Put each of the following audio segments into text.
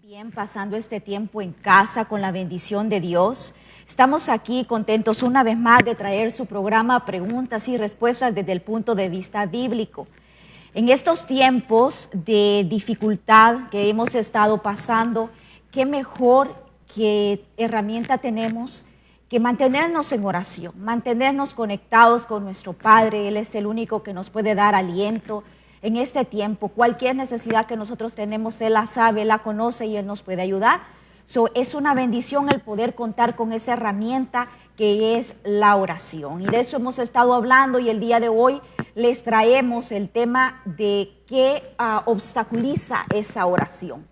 Bien, pasando este tiempo en casa con la bendición de Dios. Estamos aquí contentos una vez más de traer su programa Preguntas y Respuestas desde el punto de vista bíblico. En estos tiempos de dificultad que hemos estado pasando, qué mejor que herramienta tenemos que mantenernos en oración, mantenernos conectados con nuestro Padre. Él es el único que nos puede dar aliento en este tiempo. Cualquier necesidad que nosotros tenemos, Él la sabe, Él la conoce y Él nos puede ayudar. Es una bendición el poder contar con esa herramienta que es la oración. Y de eso hemos estado hablando, y el día de hoy les traemos el tema de qué obstaculiza esa oración.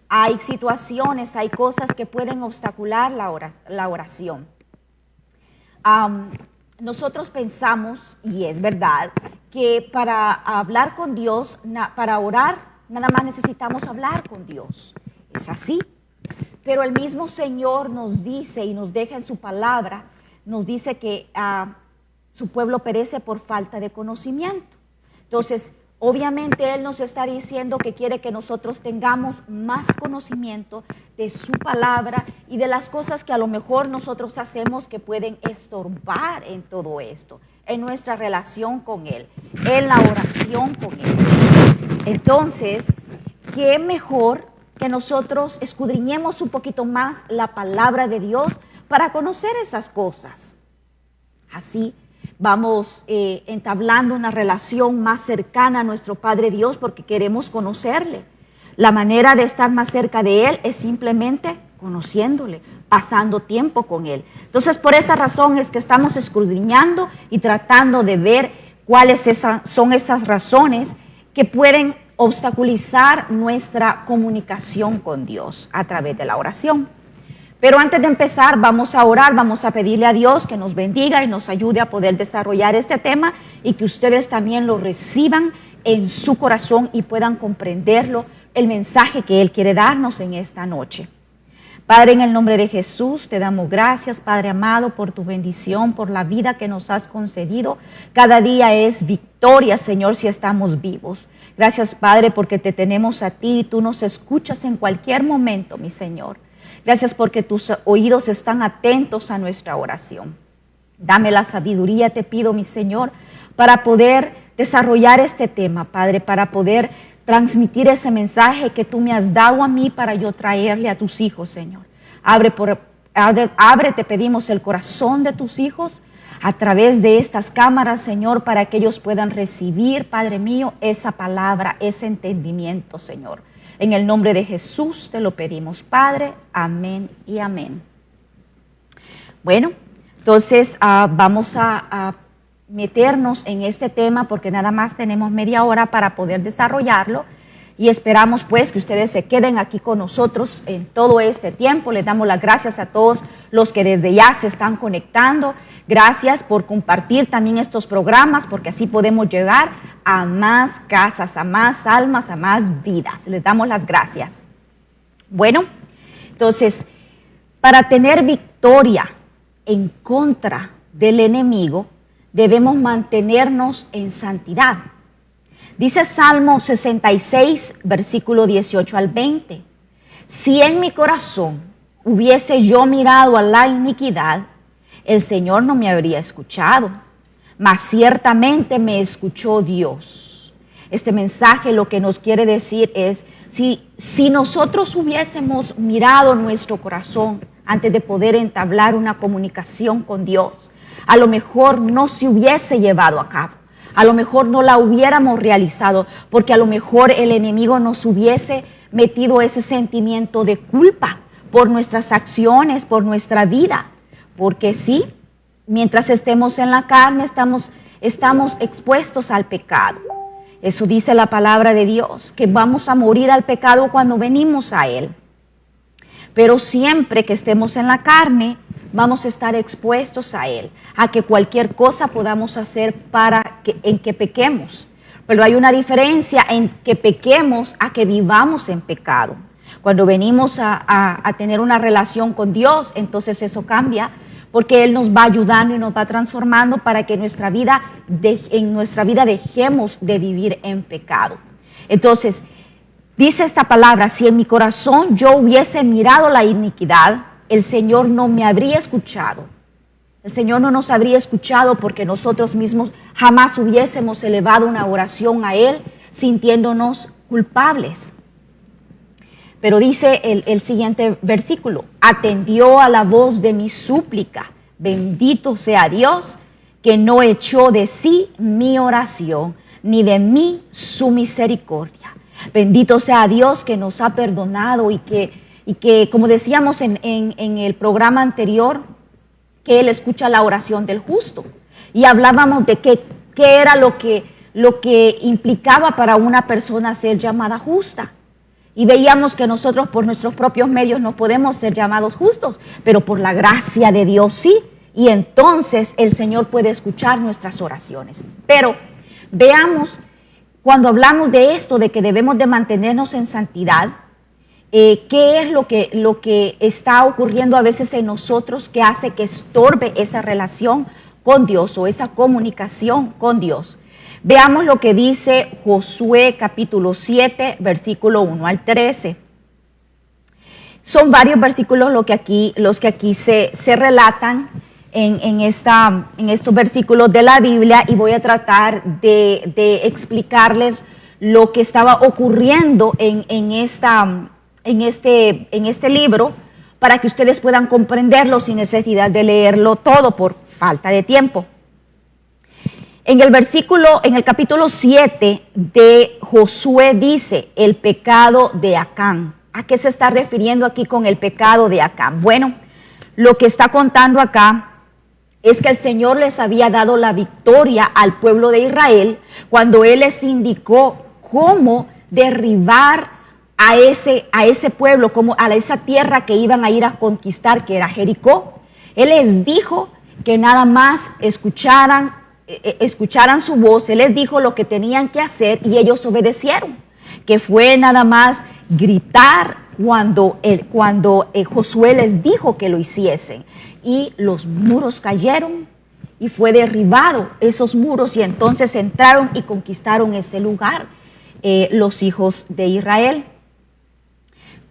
Hay situaciones, hay cosas que pueden obstacular la oración. Nosotros pensamos, y es verdad, que para hablar con Dios, para orar, nada más necesitamos hablar con Dios. Es así. Pero el mismo Señor nos dice y nos deja en su palabra, nos dice que su pueblo perece por falta de conocimiento. Entonces, obviamente Él nos está diciendo que quiere que nosotros tengamos más conocimiento de su palabra y de las cosas que a lo mejor nosotros hacemos que pueden estorbar en todo esto, en nuestra relación con Él, en la oración con Él. Entonces, ¿qué mejor que nosotros escudriñemos un poquito más la palabra de Dios para conocer esas cosas? Así vamos entablando una relación más cercana a nuestro Padre Dios porque queremos conocerle. La manera de estar más cerca de Él es simplemente conociéndole, pasando tiempo con Él. Entonces, por esa razón es que estamos escudriñando y tratando de ver cuáles son esas razones que pueden obstaculizar nuestra comunicación con Dios a través de la oración. Pero antes de empezar, vamos a orar, vamos a pedirle a Dios que nos bendiga y nos ayude a poder desarrollar este tema y que ustedes también lo reciban en su corazón y puedan comprenderlo, el mensaje que Él quiere darnos en esta noche. Padre, en el nombre de Jesús, te damos gracias, Padre amado, por tu bendición, por la vida que nos has concedido. Cada día es victoria, Señor, si estamos vivos. Gracias, Padre, porque te tenemos a ti y tú nos escuchas en cualquier momento, mi Señor. Gracias porque tus oídos están atentos a nuestra oración. Dame la sabiduría, te pido, mi Señor, para poder desarrollar este tema, Padre, para poder transmitir ese mensaje que tú me has dado a mí para yo traerle a tus hijos, Señor. Abre, te pedimos, el corazón de tus hijos a través de estas cámaras, Señor, para que ellos puedan recibir, Padre mío, esa palabra, ese entendimiento, Señor. En el nombre de Jesús te lo pedimos, Padre. Amén y amén. Bueno, entonces vamos a meternos en este tema porque nada más tenemos media hora para poder desarrollarlo y esperamos pues que ustedes se queden aquí con nosotros en todo este tiempo. Les damos las gracias a todos los que desde ya se están conectando. Gracias por compartir también estos programas porque así podemos llegar a más casas, a más almas, a más vidas. Les damos las gracias. Bueno, entonces, para tener victoria en contra del enemigo, debemos mantenernos en santidad. Dice Salmo 66, versículo 18 al 20. Si en mi corazón hubiese yo mirado a la iniquidad, el Señor no me habría escuchado, mas ciertamente me escuchó Dios. Este mensaje lo que nos quiere decir es, si nosotros hubiésemos mirado nuestro corazón antes de poder entablar una comunicación con Dios, a lo mejor no se hubiese llevado a cabo, a lo mejor no la hubiéramos realizado, porque a lo mejor el enemigo nos hubiese metido ese sentimiento de culpa por nuestras acciones, por nuestra vida, porque sí, mientras estemos en la carne estamos expuestos al pecado. Eso dice la palabra de Dios, que vamos a morir al pecado cuando venimos a Él. Pero siempre que estemos en la carne, vamos a estar expuestos a Él, a que cualquier cosa podamos hacer en que pequemos. Pero hay una diferencia en que pequemos a que vivamos en pecado. Cuando venimos a tener una relación con Dios, entonces eso cambia, porque Él nos va ayudando y nos va transformando para que en nuestra vida dejemos de vivir en pecado. Entonces, Dice esta palabra: si en mi corazón yo hubiese mirado la iniquidad, el Señor no me habría escuchado. El Señor no nos habría escuchado porque nosotros mismos jamás hubiésemos elevado una oración a Él sintiéndonos culpables. Pero dice el siguiente versículo: atendió a la voz de mi súplica. Bendito sea Dios, que no echó de sí mi oración, ni de mí su misericordia. Bendito sea Dios que nos ha perdonado y que como decíamos en el programa anterior, que Él escucha la oración del justo. Y hablábamos de qué era lo que implicaba para una persona ser llamada justa. Y veíamos que nosotros por nuestros propios medios no podemos ser llamados justos, pero por la gracia de Dios sí. Y entonces el Señor puede escuchar nuestras oraciones. Pero veamos, cuando hablamos de esto, de que debemos de mantenernos en santidad, ¿qué es lo que está ocurriendo a veces en nosotros que hace que estorbe esa relación con Dios o esa comunicación con Dios? Veamos lo que dice Josué capítulo 7, versículo 1 al 13. Son varios versículos los que aquí se relatan en estos versículos de la Biblia, y voy a tratar de explicarles lo que estaba ocurriendo en este libro para que ustedes puedan comprenderlo sin necesidad de leerlo todo por falta de tiempo. En el capítulo 7 de Josué dice el pecado de Acán. ¿A qué se está refiriendo aquí con el pecado de Acán? Bueno, lo que está contando acá es que el Señor les había dado la victoria al pueblo de Israel cuando Él les indicó cómo derribar a ese pueblo, como a esa tierra que iban a ir a conquistar, que era Jericó. Él les dijo que nada más escucharan su voz. Él les dijo lo que tenían que hacer y ellos obedecieron, que fue nada más gritar cuando Josué les dijo que lo hiciesen, y los muros cayeron y fue derribado esos muros, y entonces entraron y conquistaron ese lugar los hijos de Israel.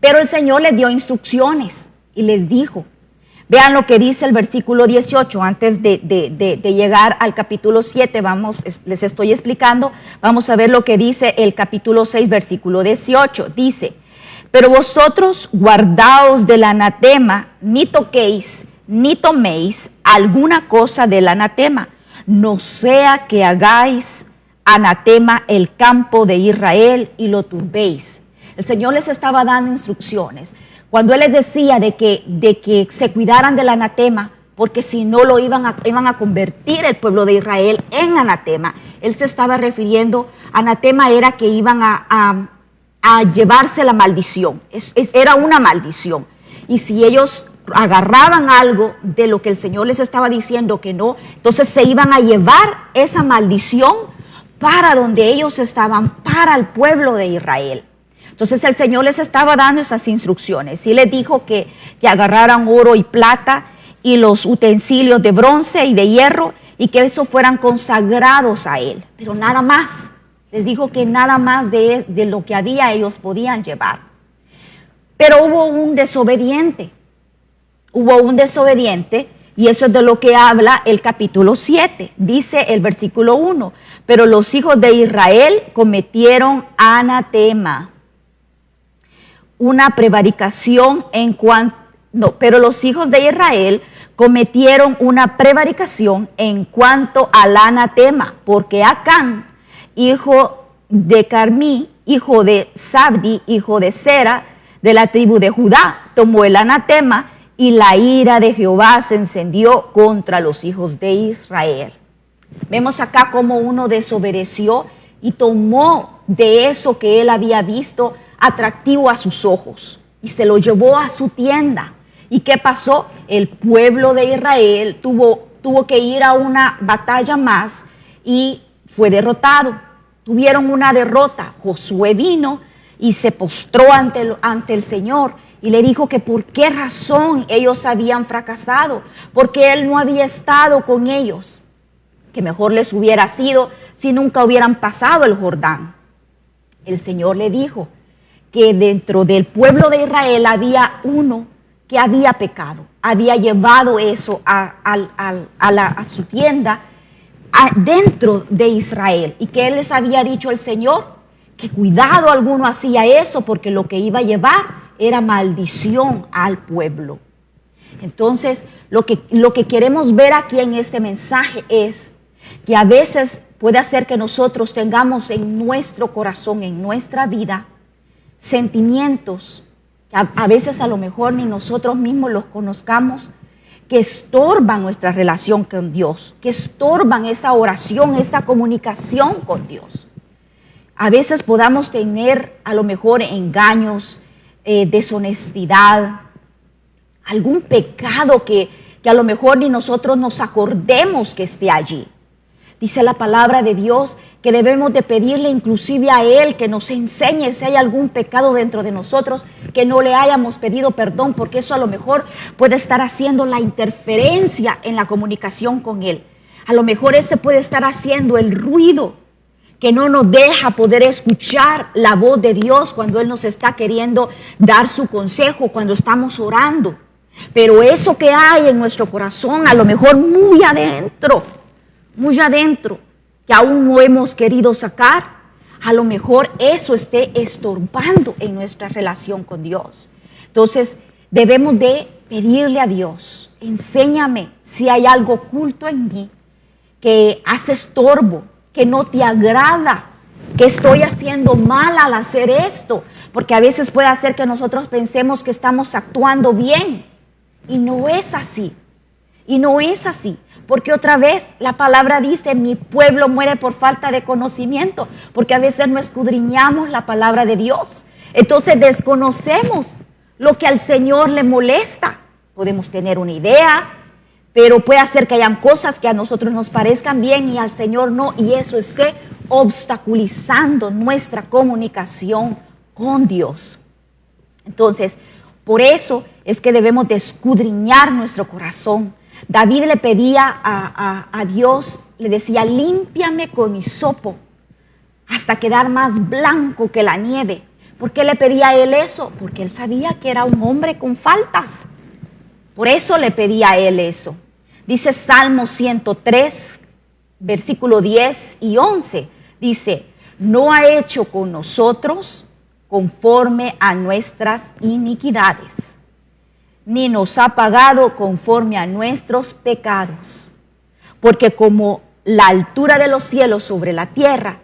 Pero el Señor les dio instrucciones y les dijo, vean lo que dice el versículo 18, antes de llegar al capítulo 7, les estoy explicando, vamos a ver lo que dice el capítulo 6, versículo 18, dice: pero vosotros guardaos del anatema, ni toquéis, ni toméis alguna cosa del anatema, no sea que hagáis anatema el campo de Israel y lo turbéis. El Señor les estaba dando instrucciones. Cuando Él les decía de que se cuidaran del anatema, porque si no lo iban a convertir el pueblo de Israel en anatema, Él se estaba refiriendo, anatema era que iban a llevarse la maldición, era una maldición. Y si ellos agarraban algo de lo que el Señor les estaba diciendo que no, entonces se iban a llevar esa maldición para donde ellos estaban, para el pueblo de Israel. Entonces el Señor les estaba dando esas instrucciones y les dijo que agarraran oro y plata y los utensilios de bronce y de hierro y que eso fueran consagrados a Él, pero nada más. Les dijo que nada más de lo que había ellos podían llevar. Pero hubo un desobediente y eso es de lo que habla el capítulo 7. Dice el versículo 1, pero los hijos de Israel cometieron anatema, una prevaricación pero los hijos de Israel cometieron una prevaricación en cuanto al anatema, porque Acán, hijo de Carmí, hijo de Sabdi, hijo de Sera, de la tribu de Judá, tomó el anatema y la ira de Jehová se encendió contra los hijos de Israel. Vemos acá cómo uno desobedeció y tomó de eso que él había visto atractivo a sus ojos y se lo llevó a su tienda. ¿Y qué pasó? El pueblo de Israel tuvo que ir a una batalla más y fue derrotado. Tuvieron una derrota. Josué vino y se postró ante el Señor y le dijo que por qué razón ellos habían fracasado, porque Él no había estado con ellos, que mejor les hubiera sido si nunca hubieran pasado el Jordán. El Señor le dijo que dentro del pueblo de Israel había uno que había pecado, había llevado eso a su tienda dentro de Israel, y que él les había dicho al Señor que cuidado alguno hacía eso, porque lo que iba a llevar era maldición al pueblo. Entonces, lo que queremos ver aquí en este mensaje es que a veces puede hacer que nosotros tengamos en nuestro corazón, en nuestra vida, sentimientos que a veces a lo mejor ni nosotros mismos los conozcamos, que estorban nuestra relación con Dios, que estorban esa oración, esa comunicación con Dios. A veces podamos tener a lo mejor engaños, deshonestidad, algún pecado que a lo mejor ni nosotros nos acordemos que esté allí. Dice la palabra de Dios que debemos de pedirle inclusive a Él que nos enseñe si hay algún pecado dentro de nosotros que no le hayamos pedido perdón, porque eso a lo mejor puede estar haciendo la interferencia en la comunicación con Él. A lo mejor ese puede estar haciendo el ruido que no nos deja poder escuchar la voz de Dios cuando Él nos está queriendo dar su consejo, cuando estamos orando. Pero eso que hay en nuestro corazón, a lo mejor muy adentro, que aún no hemos querido sacar, a lo mejor eso esté estorbando en nuestra relación con Dios. Entonces, debemos de pedirle a Dios, enséñame si hay algo oculto en mí que hace estorbo, que no te agrada, que estoy haciendo mal al hacer esto, porque a veces puede hacer que nosotros pensemos que estamos actuando bien, y no es así, porque otra vez la palabra dice, mi pueblo muere por falta de conocimiento, porque a veces no escudriñamos la palabra de Dios, entonces desconocemos lo que al Señor le molesta. Podemos tener una idea, pero puede hacer que hayan cosas que a nosotros nos parezcan bien y al Señor no, y eso esté obstaculizando nuestra comunicación con Dios. Entonces, por eso es que debemos de escudriñar nuestro corazón. David le pedía a Dios, le decía, límpiame con hisopo hasta quedar más blanco que la nieve. ¿Por qué le pedía a él eso? Porque él sabía que era un hombre con faltas. Por eso le pedía a él eso. Dice Salmo 103, versículo 10 y 11. Dice, no ha hecho con nosotros conforme a nuestras iniquidades, ni nos ha pagado conforme a nuestros pecados. Porque como la altura de los cielos sobre la tierra,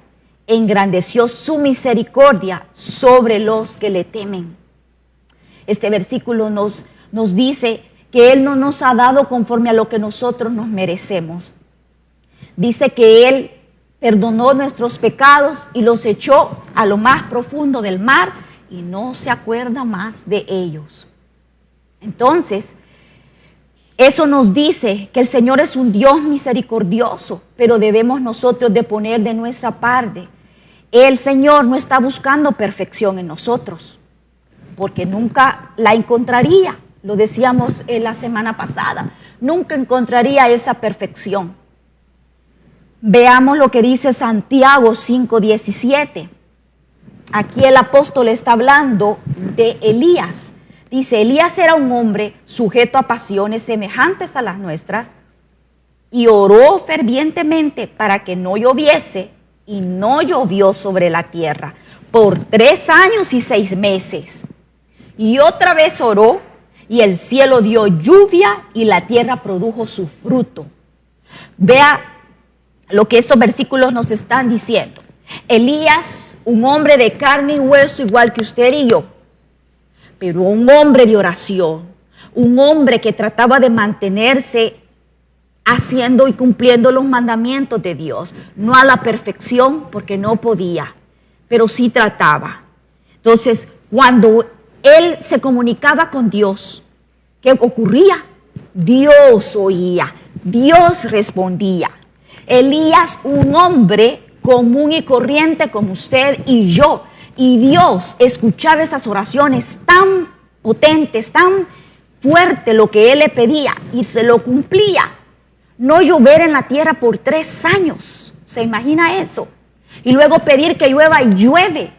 engrandeció su misericordia sobre los que le temen. Este versículo nos dice que Él no nos ha dado conforme a lo que nosotros nos merecemos. Dice que Él perdonó nuestros pecados y los echó a lo más profundo del mar y no se acuerda más de ellos. Entonces, eso nos dice que el Señor es un Dios misericordioso, pero debemos nosotros de poner de nuestra parte. El Señor no está buscando perfección en nosotros, porque nunca la encontraría. Lo decíamos la semana pasada, nunca encontraría esa perfección. Veamos lo que dice Santiago 5:17. Aquí el apóstol está hablando de Elías. Dice, Elías era un hombre sujeto a pasiones semejantes a las nuestras y oró fervientemente para que no lloviese, y no llovió sobre la tierra por 3 años y 6 meses. Y otra vez oró, y el cielo dio lluvia y la tierra produjo su fruto. Vea lo que estos versículos nos están diciendo. Elías, un hombre de carne y hueso igual que usted y yo, pero un hombre de oración, un hombre que trataba de mantenerse haciendo y cumpliendo los mandamientos de Dios, no a la perfección porque no podía, pero sí trataba. Entonces, cuando él se comunicaba con Dios, ¿qué ocurría? Dios oía, Dios respondía. Elías, un hombre común y corriente como usted y yo, y Dios escuchaba esas oraciones tan potentes, tan fuerte lo que él le pedía y se lo cumplía. No llover en la tierra por 3 años, ¿se imagina eso? Y luego pedir que llueva y llueve.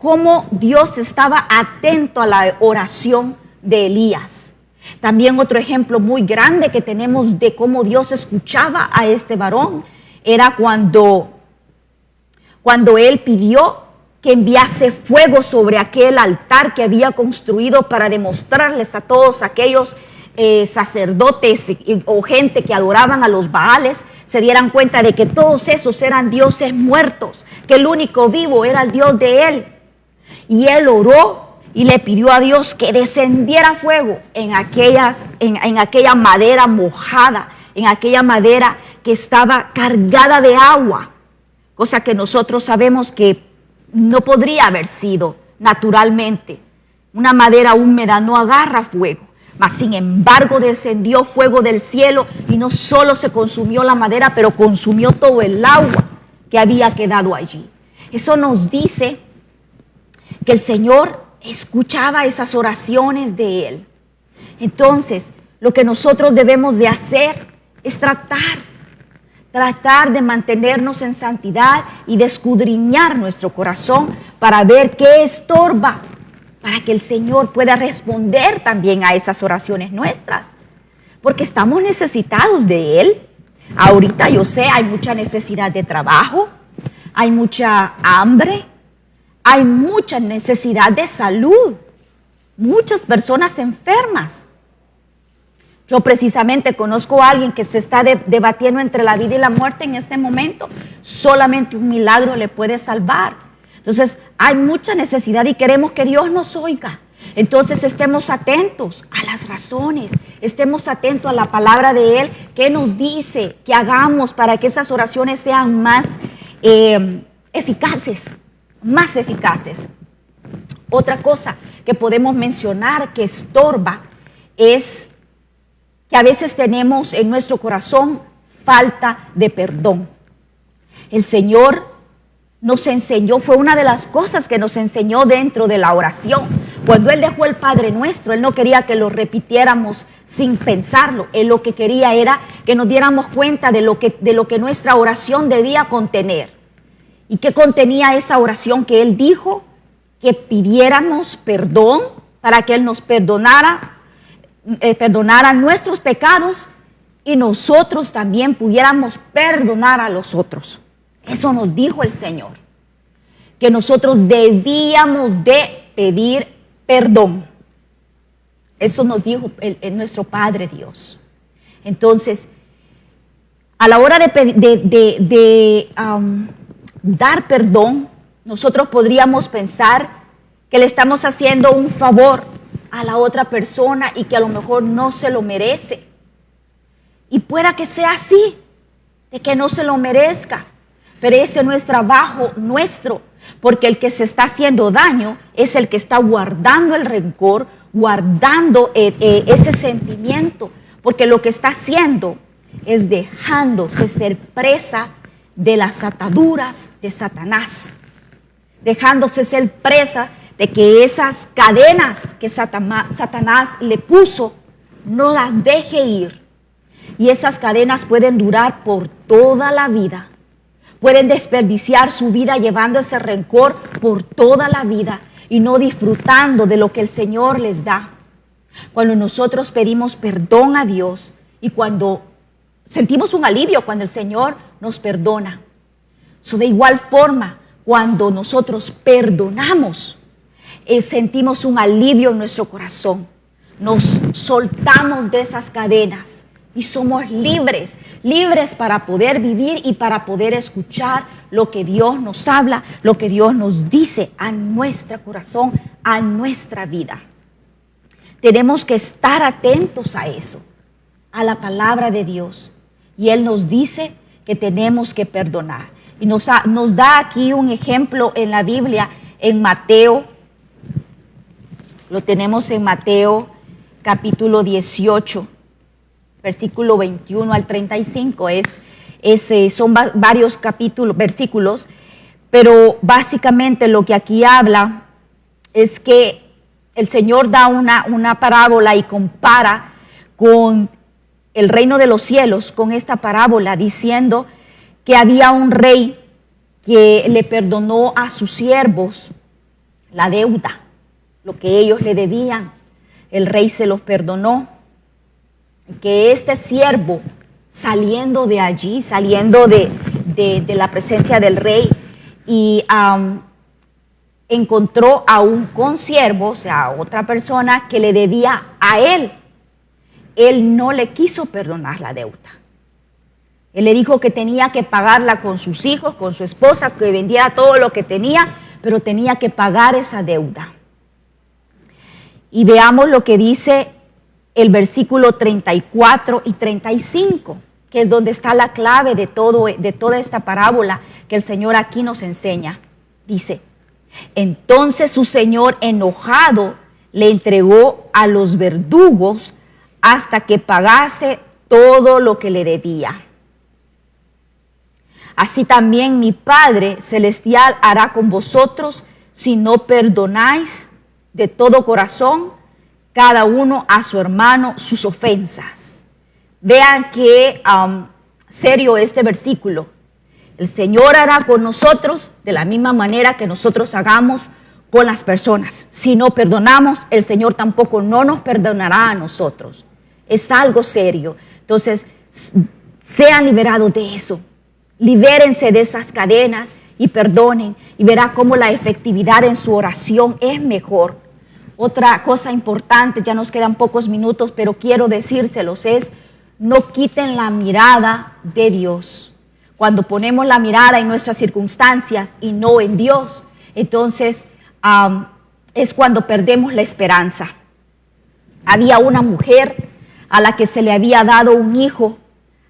cómo Dios estaba atento a la oración de Elías. También otro ejemplo muy grande que tenemos de cómo Dios escuchaba a este varón era cuando él pidió que enviase fuego sobre aquel altar que había construido para demostrarles a todos aquellos sacerdotes o gente que adoraban a los Baales, se dieran cuenta de que todos esos eran dioses muertos, que el único vivo era el Dios de él. Y él oró y le pidió a Dios que descendiera fuego en aquella madera mojada, en aquella madera que estaba cargada de agua, cosa que nosotros sabemos que no podría haber sido naturalmente. Una madera húmeda no agarra fuego, mas sin embargo descendió fuego del cielo y no solo se consumió la madera, pero consumió todo el agua que había quedado allí. Eso nos dice que el Señor escuchaba esas oraciones de Él. Entonces, lo que nosotros debemos de hacer es tratar de mantenernos en santidad y de escudriñar nuestro corazón para ver qué estorba, para que el Señor pueda responder también a esas oraciones nuestras, porque estamos necesitados de Él. Ahorita yo sé, hay mucha necesidad de trabajo, hay mucha hambre, hay mucha necesidad de salud, muchas personas enfermas. Yo precisamente conozco a alguien que se está debatiendo entre la vida y la muerte en este momento. Solamente un milagro le puede salvar. Entonces hay mucha necesidad y queremos que Dios nos oiga. Entonces estemos atentos a las razones, estemos atentos a la palabra de Él, que nos dice que hagamos para que esas oraciones sean más eficaces, más eficaces. Otra cosa que podemos mencionar que estorba es que a veces tenemos en nuestro corazón falta de perdón. El Señor nos enseñó, fue una de las cosas que nos enseñó dentro de la oración. Cuando Él dejó el Padre Nuestro, Él no quería que lo repitiéramos sin pensarlo. Él lo que quería era que nos diéramos cuenta de lo que nuestra oración debía contener. ¿Y qué contenía esa oración? Que Él dijo que pidiéramos perdón para que Él nos perdonara nuestros pecados y nosotros también pudiéramos perdonar a los otros. Eso nos dijo el Señor, que nosotros debíamos de pedir perdón. Eso nos dijo nuestro Padre Dios. Entonces, a la hora de dar perdón, nosotros podríamos pensar que le estamos haciendo un favor a la otra persona y que a lo mejor no se lo merece. Y pueda que sea así, de que no se lo merezca, pero ese no es trabajo nuestro, porque el que se está haciendo daño es el que está guardando el rencor, guardando ese sentimiento, porque lo que está haciendo es dejándose ser presa de las ataduras de Satanás, dejándose ser presa de que esas cadenas que Satanás le puso no las deje ir. Y esas cadenas pueden durar por toda la vida. Pueden desperdiciar su vida llevando ese rencor por toda la vida y no disfrutando de lo que el Señor les da. Cuando nosotros pedimos perdón a Dios y cuando sentimos un alivio cuando el Señor nos perdona. De igual forma, cuando nosotros perdonamos, sentimos un alivio en nuestro corazón. Nos soltamos de esas cadenas y somos libres, libres para poder vivir y para poder escuchar lo que Dios nos habla, lo que Dios nos dice a nuestro corazón, a nuestra vida. Tenemos que estar atentos a eso, a la palabra de Dios. Y Él nos dice que tenemos que perdonar. Y nos da aquí un ejemplo en la Biblia, en Mateo. Lo tenemos en Mateo capítulo 18, versículo 21 al 35. Son varios versículos, pero básicamente lo que aquí habla es que el Señor da una parábola y compara con el reino de los cielos con esta parábola, diciendo que había un rey que le perdonó a sus siervos la deuda, lo que ellos le debían. El rey se los perdonó. Que este siervo, saliendo de allí, saliendo de la presencia del rey, y encontró a un consiervo, o sea, a otra persona que le debía a él. Él no le quiso perdonar la deuda. Él le dijo que tenía que pagarla con sus hijos, con su esposa, que vendiera todo lo que tenía, pero tenía que pagar esa deuda. Y veamos lo que dice el versículo 34 y 35, que es donde está la clave de toda esta parábola que el Señor aquí nos enseña. Dice: entonces su señor, enojado, le entregó a los verdugos hasta que pagase todo lo que le debía. Así también mi Padre Celestial hará con vosotros si no perdonáis de todo corazón cada uno a su hermano sus ofensas. Vean qué serio este versículo. El Señor hará con nosotros de la misma manera que nosotros hagamos con las personas. Si no perdonamos, el Señor tampoco no nos perdonará a nosotros. Es algo serio. Entonces, sean liberados de eso. Libérense de esas cadenas y perdonen, y verá cómo la efectividad en su oración es mejor. Otra cosa importante, ya nos quedan pocos minutos, pero quiero decírselos, es: no quiten la mirada de Dios. Cuando ponemos la mirada en nuestras circunstancias y no en Dios, entonces es cuando perdemos la esperanza. Había una mujer a la que se le había dado un hijo,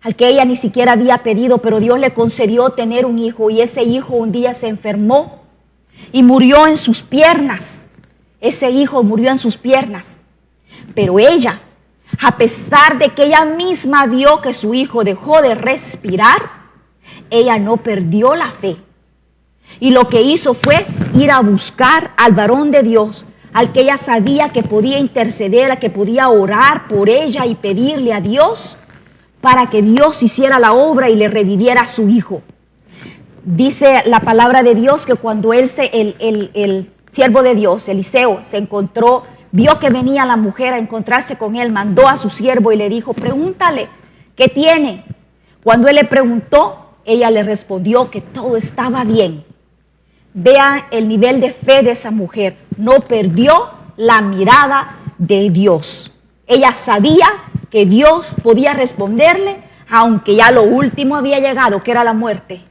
al que ella ni siquiera había pedido, pero Dios le concedió tener un hijo, y ese hijo un día se enfermó y murió en sus piernas. Ese hijo murió en sus piernas. Pero ella, a pesar de que ella misma vio que su hijo dejó de respirar, ella no perdió la fe. Y lo que hizo fue ir a buscar al varón de Dios, al que ella sabía que podía interceder, a que podía orar por ella y pedirle a Dios para que Dios hiciera la obra y le reviviera a su hijo. Dice la palabra de Dios que cuando el siervo de Dios, Eliseo, se encontró, vio que venía la mujer a encontrarse con él, mandó a su siervo y le dijo: pregúntale, ¿qué tiene? Cuando él le preguntó, ella le respondió que todo estaba bien. Vean el nivel de fe de esa mujer. No perdió la mirada de Dios. Ella sabía que Dios podía responderle, aunque ya lo último había llegado, que era la muerte.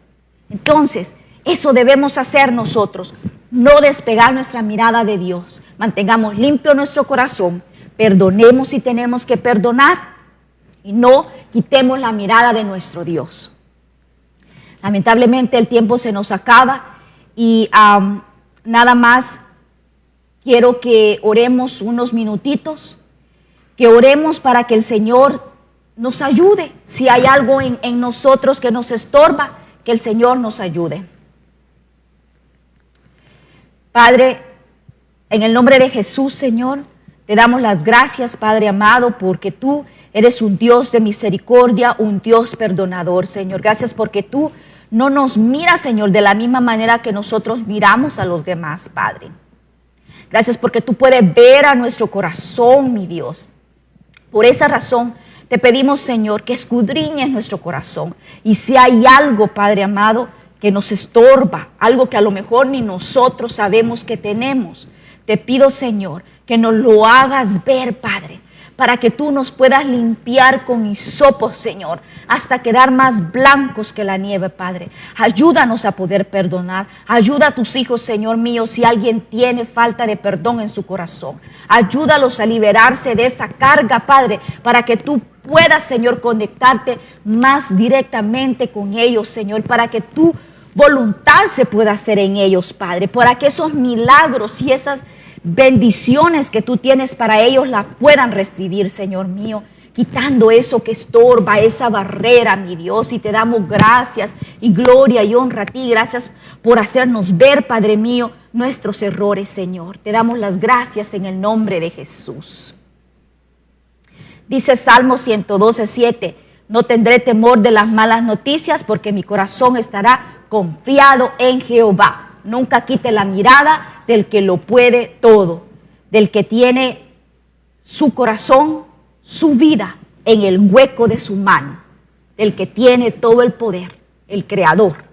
Entonces, eso debemos hacer nosotros, no despegar nuestra mirada de Dios. Mantengamos limpio nuestro corazón, perdonemos si tenemos que perdonar y no quitemos la mirada de nuestro Dios. Lamentablemente el tiempo se nos acaba y nada más quiero que oremos unos minutitos, que oremos para que el Señor nos ayude. Si hay algo en nosotros que nos estorba, que el Señor nos ayude. Padre, en el nombre de Jesús, Señor, te damos las gracias, Padre amado, porque tú eres un Dios de misericordia, un Dios perdonador, Señor. Gracias porque tú no nos miras, Señor, de la misma manera que nosotros miramos a los demás, Padre. Gracias porque tú puedes ver a nuestro corazón, mi Dios. Por esa razón te pedimos, Señor, que escudriñes nuestro corazón. Y si hay algo, Padre amado, que nos estorba, algo que a lo mejor ni nosotros sabemos que tenemos, te pido, Señor, que nos lo hagas ver, Padre, para que tú nos puedas limpiar con hisopo, Señor, hasta quedar más blancos que la nieve, Padre. Ayúdanos a poder perdonar. Ayuda a tus hijos, Señor mío, si alguien tiene falta de perdón en su corazón. Ayúdalos a liberarse de esa carga, Padre, para que tú puedas, Señor, conectarte más directamente con ellos, Señor, para que tu voluntad se pueda hacer en ellos, Padre, para que esos milagros y esas bendiciones que tú tienes para ellos las puedan recibir, Señor mío, quitando eso que estorba, esa barrera, mi Dios. Y te damos gracias y gloria y honra a ti. Gracias por hacernos ver, Padre mío, nuestros errores, Señor. Te damos las gracias en el nombre de Jesús. Dice Salmo 112:7: no tendré temor de las malas noticias, porque mi corazón estará confiado en Jehová. Nunca quite la mirada del que lo puede todo, del que tiene su corazón, su vida en el hueco de su mano, del que tiene todo el poder, el Creador.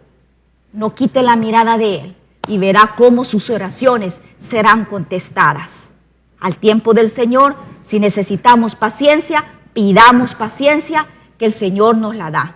No quite la mirada de Él y verá cómo sus oraciones serán contestadas. Al tiempo del Señor, si necesitamos paciencia, pidamos paciencia, que el Señor nos la da.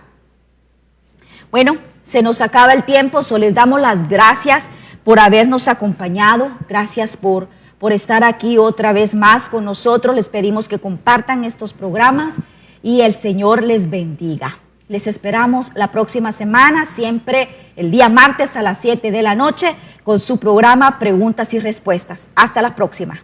Bueno, se nos acaba el tiempo, solo les damos las gracias por habernos acompañado, gracias por estar aquí otra vez más con nosotros. Les pedimos que compartan estos programas y el Señor les bendiga. Les esperamos la próxima semana, siempre el día martes a las 7 de la noche, con su programa Preguntas y Respuestas. Hasta la próxima.